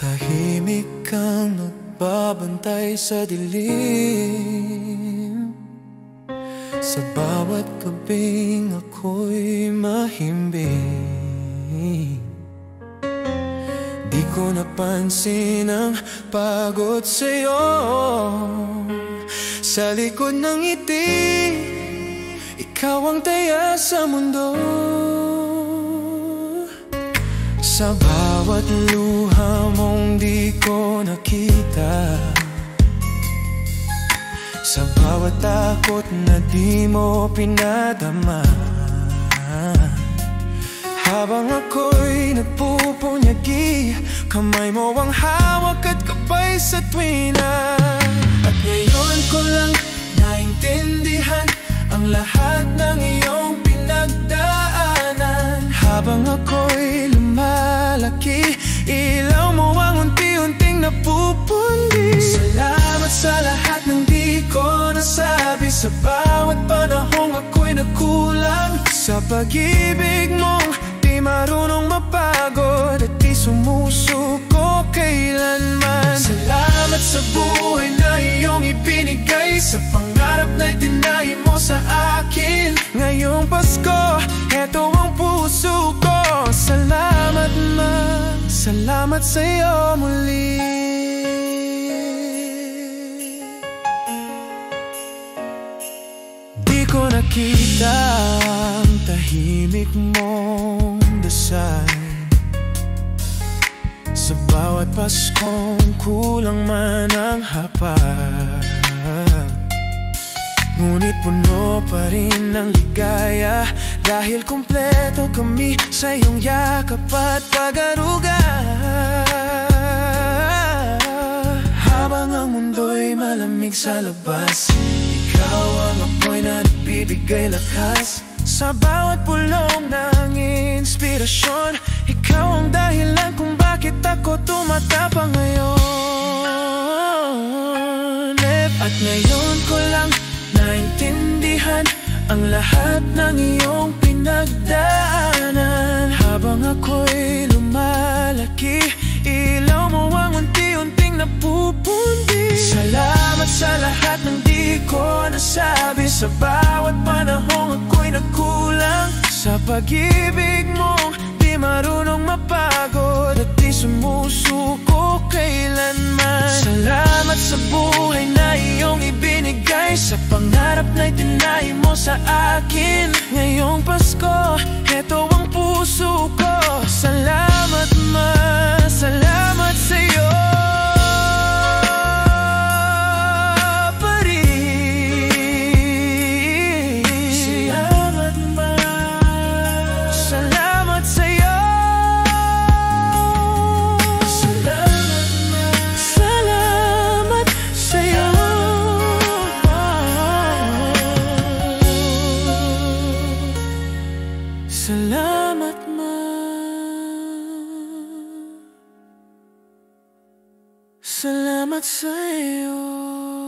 Tahimik kang nagbabantay sa dilim. Sa bawat gabing ako'y mahimbing. Di ko napansin ang pagod sa'yo. Sa likod ng ngiti, ikaw ang taya sa mundo. Sa bawat luha mong di ko nakita, sa bawat takot na di mo pinadama, habang ako'y nagpupunyagi, kamay mo ang hawak at kapay sa tuwina. At ngayon ko lang naintindihan ang lahat ng iyong pinagdaanan. Habang ako'y lumalaki, ilaw mo ang unti-unting napupundi. Salamat sa lahat ng di ko nasabi. Sa bawat panahong ako'y nagkulang, sa pag-ibig mong di marunong mapagod at di sumusuko kailanman. Salamat sa buhay na iyong ibinigay, sa pangarap na itinahi mo sa akin. Ngayong Pasko, eto ang puso ko. Salamat salamat sa'yo muli. Di ko nakita ang tahimik mong dasal. Sa bawat Paskong kulang man ang hapag, ngunit puno pa rin ng ligaya, dahil kumpleto kami sa iyong yakap at pag-aruga. Habang ang mundo'y malamig sa labas, ikaw ang apoy na nagbibigay lakas. Sa bawat pulong ng inspirasyon, ikaw ang dahilan kung bakit ako tumatapang ngayon. At ngayon ko lang naintindihan ang lahat ng iyong pinagdaanan. Habang ako'y lumalaki, ilaw mo ang unti-unting napupundi. Salamat sa lahat ng di ko nasabi. Sa bawat panahong ako'y nagkulang, sa pag-ibig mong di marunong mapagod at di sumusuko kailanman. Salamat sa buhay na iyong ibinigay, sa pangarap na itinahi mo sa akin. Ngayong Pasko, eto ang puso ko. Salamat salamat sa'yo pa rin. Salamat salamat sa'yo. Salamat sa'yo. Salamat salamat sa'yo.